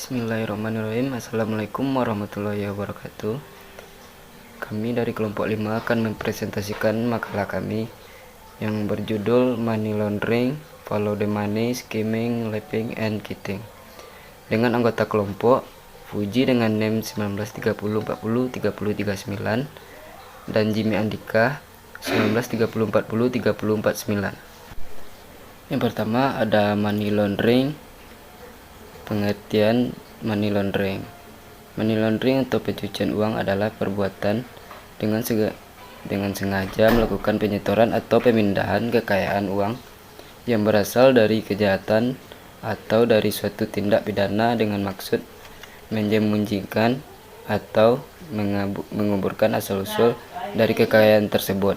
Bismillahirrahmanirrahim. Assalamualaikum warahmatullahi wabarakatuh. Kami dari kelompok 5 akan mempresentasikan makalah kami yang berjudul Money Laundering, Follow the Money, Skimming, Lapping, and Cheating, dengan anggota kelompok Fuji dengan NAME 1930403039 dan Jimmy Andika 1930403049. Yang pertama ada money laundering. Pengertian money laundering. Money laundering atau pencucian uang adalah perbuatan dengan sengaja melakukan penyetoran atau pemindahan kekayaan uang yang berasal dari kejahatan atau dari suatu tindak pidana dengan maksud menyembunyikan atau menguburkan asal-usul dari kekayaan tersebut.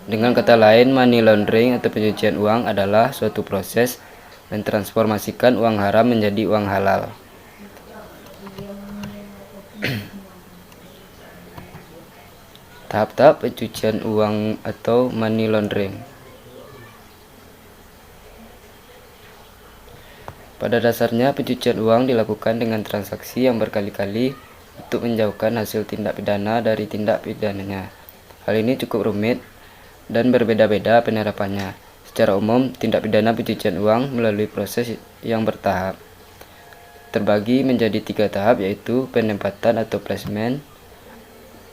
Dengan kata lain, money laundering atau pencucian uang adalah suatu proses mentransformasikan uang haram menjadi uang halal. Tahap-tahap pencucian uang atau money laundering. Pada dasarnya, pencucian uang dilakukan dengan transaksi yang berkali-kali untuk menjauhkan hasil tindak pidana dari tindak pidananya. Hal ini cukup rumit dan berbeda-beda penerapannya. Secara umum, tindak pidana pencucian uang melalui proses yang bertahap. Terbagi menjadi 3 tahap, yaitu penempatan atau placement,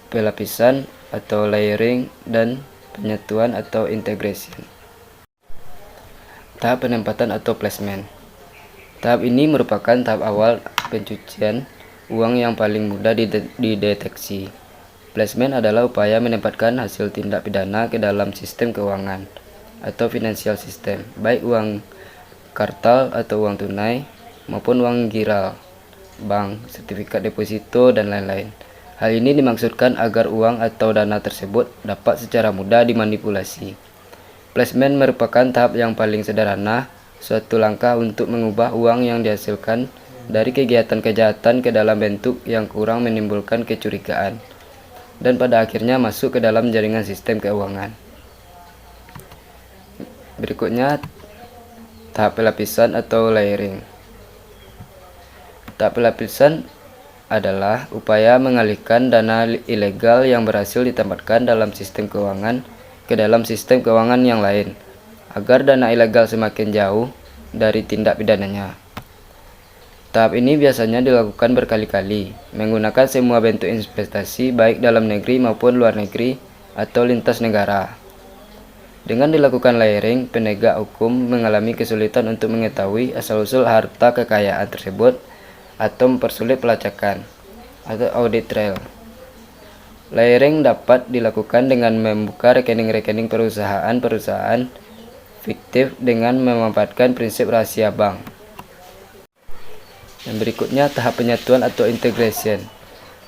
pelapisan atau layering, dan penyatuan atau integration. Tahap penempatan atau placement. Tahap ini merupakan tahap awal pencucian uang yang paling mudah dideteksi. Placement adalah upaya menempatkan hasil tindak pidana ke dalam sistem keuangan atau financial system, baik uang kartal atau uang tunai maupun uang giral, bank, sertifikat deposito, dan lain-lain. Hal ini dimaksudkan agar uang atau dana tersebut dapat secara mudah dimanipulasi. Placement merupakan tahap yang paling sederhana, suatu langkah untuk mengubah uang yang dihasilkan dari kegiatan kejahatan ke dalam bentuk yang kurang menimbulkan kecurigaan dan pada akhirnya masuk ke dalam jaringan sistem keuangan. Berikutnya, tahap pelapisan atau layering. Tahap pelapisan adalah upaya mengalihkan dana ilegal yang berhasil ditempatkan dalam sistem keuangan ke dalam sistem keuangan yang lain, agar dana ilegal semakin jauh dari tindak pidananya. Tahap ini biasanya dilakukan berkali-kali, menggunakan semua bentuk investasi baik dalam negeri maupun luar negeri atau lintas negara. Dengan dilakukan layering, penegak hukum mengalami kesulitan untuk mengetahui asal-usul harta kekayaan tersebut atau mempersulit pelacakan atau audit trail. Layering dapat dilakukan dengan membuka rekening-rekening perusahaan-perusahaan fiktif dengan memanfaatkan prinsip rahasia bank. Yang berikutnya, tahap penyatuan atau integration.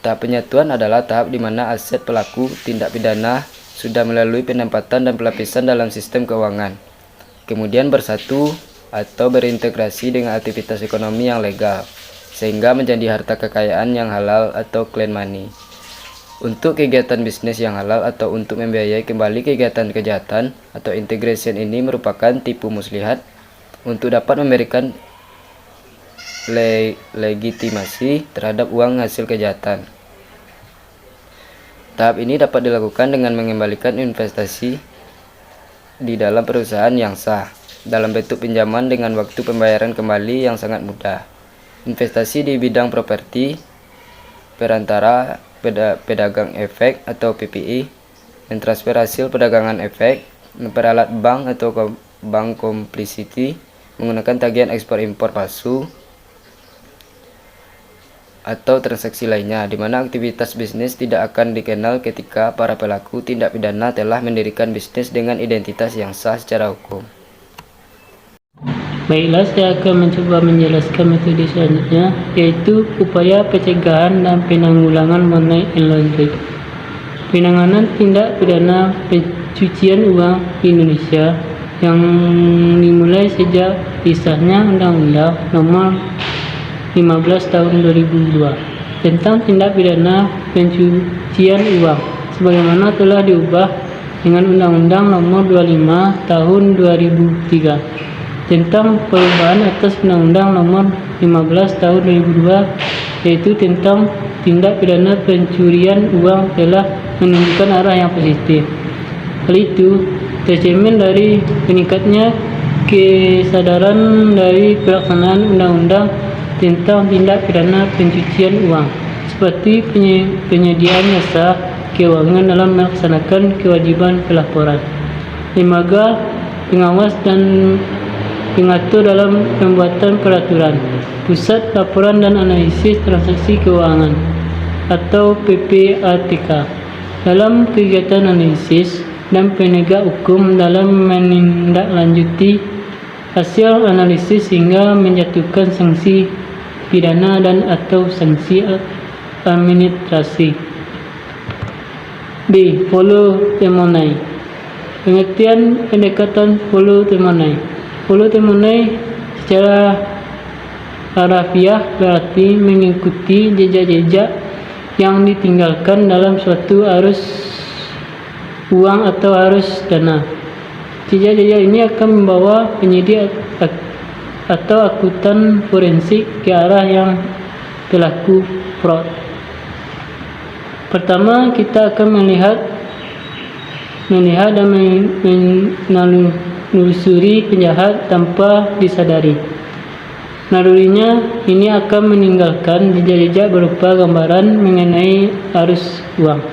Tahap penyatuan adalah tahap di mana aset pelaku tindak pidana sudah melalui penempatan dan pelapisan dalam sistem keuangan, kemudian bersatu atau berintegrasi dengan aktivitas ekonomi yang legal, sehingga menjadi harta kekayaan yang halal atau clean money. Untuk kegiatan bisnis yang halal atau untuk membiayai kembali kegiatan kejahatan atau integration ini merupakan tipu muslihat untuk dapat memberikan legitimasi terhadap uang hasil kejahatan. Tahap ini dapat dilakukan dengan mengembalikan investasi di dalam perusahaan yang sah, dalam bentuk pinjaman dengan waktu pembayaran kembali yang sangat mudah. Investasi di bidang properti, perantara pedagang efek atau PPI, mentransfer hasil perdagangan efek, memperalat bank atau bank complicity, menggunakan tagihan ekspor impor palsu, atau transaksi lainnya, di mana aktivitas bisnis tidak akan dikenal ketika para pelaku tindak pidana telah mendirikan bisnis dengan identitas yang sah secara hukum. Baiklah, saya akan mencoba menjelaskan metode selanjutnya, yaitu upaya pencegahan dan penanggulangan money laundering. Penanganan tindak pidana pencucian uang di Indonesia yang dimulai sejak disahnya Undang-Undang Nomor 15 Tahun 2002 tentang tindak pidana pencucian uang, sebagaimana telah diubah dengan Undang-Undang Nomor 25 Tahun 2003 tentang perubahan atas Undang-Undang Nomor 15 Tahun 2002, yaitu tentang tindak pidana pencurian uang telah menunjukkan arah yang positif. Hal itu tercermin dari meningkatnya kesadaran dari pelaksanaan undang-undang tentang tindak pidana pencucian uang, seperti penyediaan jasa keuangan dalam melaksanakan kewajiban pelaporan, lembaga pengawas dan pengatur dalam pembuatan peraturan, Pusat Laporan dan Analisis Transaksi Keuangan atau PPATK, dalam kegiatan analisis dan penegak hukum dalam menindaklanjuti hasil analisis hingga menjatuhkan sanksi pidana dan atau sanksi administrasi. B. Follow the money. Pengertian pendekatan follow the money. Follow the money secara harafiah berarti mengikuti jejak-jejak yang ditinggalkan dalam suatu arus uang atau arus dana. Jejak-jejak ini akan membawa penyidik atau akuntan forensik ke arah yang pelaku fraud. Pertama, kita akan melihat dan menelusuri penjahat tanpa disadari. Nalurinya ini akan meninggalkan jejak-jejak berupa gambaran mengenai arus uang.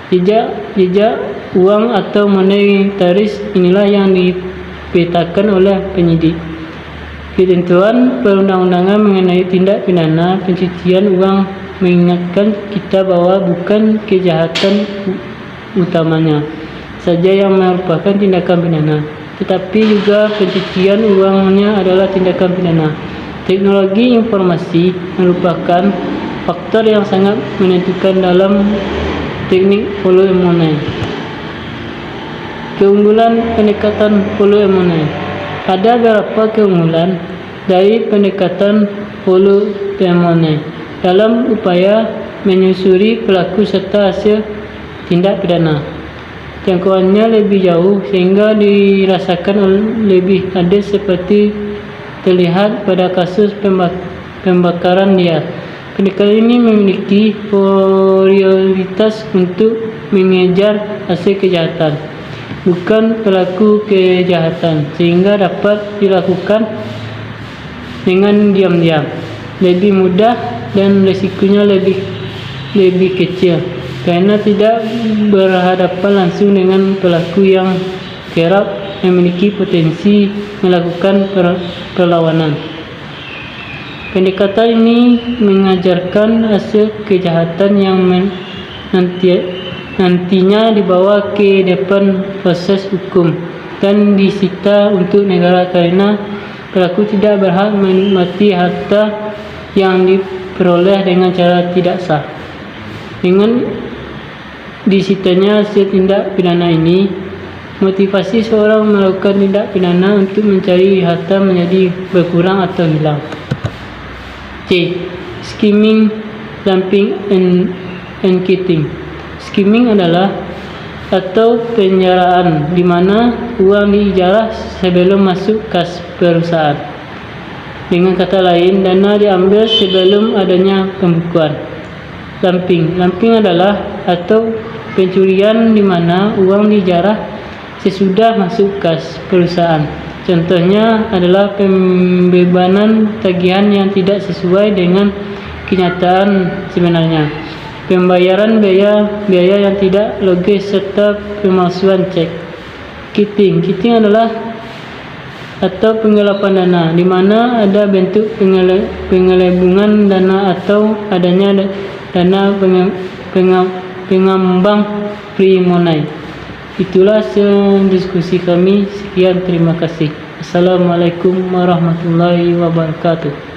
Jejak uang atau monetaris inilah yang dipetakan oleh penyidik. Ketentuan perundang-undangan mengenai tindak pidana pencucian uang mengingatkan kita bahwa bukan kejahatan utamanya saja yang merupakan tindakan pidana, tetapi juga pencucian uangnya adalah tindakan pidana. Teknologi informasi merupakan faktor yang sangat menentukan dalam teknik follow the money. Keunggulan pendekatan follow the money. Ada beberapa keunggulan dari pendekatan follow the money dalam upaya menyusuri pelaku serta hasil tindak pidana. Jangkauannya lebih jauh sehingga dirasakan lebih adil seperti terlihat pada kasus pembakaran liar. Pendekatan ini memiliki prioritas untuk mengejar hasil kejahatan, bukan pelaku kejahatan, sehingga dapat dilakukan dengan diam-diam, lebih mudah dan risikonya lebih kecil karena tidak berhadapan langsung dengan pelaku yang kerap memiliki potensi melakukan perlawanan. Pendekatan ini mengajarkan hasil kejahatan yang nantinya dibawa ke depan proses hukum dan disita untuk negara karena pelaku tidak berhak menikmati harta yang diperoleh dengan cara tidak sah. Dengan disitanya hasil tindak pidana ini, motivasi seorang melakukan tindak pidana untuk mencari harta menjadi berkurang atau hilang. C. Skimming, dumping, and cheating. Skimming adalah atau penjaraan di mana uang diijarah sebelum masuk kas perusahaan. Dengan kata lain, dana diambil sebelum adanya pembukuan. Dumping adalah atau pencurian di mana uang diijarah sesudah masuk kas perusahaan. Contohnya adalah pembebanan tagihan yang tidak sesuai dengan kenyataan sebenarnya, pembayaran biaya yang tidak logis, serta pemalsuan cek. Cheating adalah atau penggelapan dana, di mana ada bentuk penggelembungan dana atau adanya dana pengambang free money. Itulah diskusi kami. Sekian, terima kasih. Assalamualaikum warahmatullahi wabarakatuh.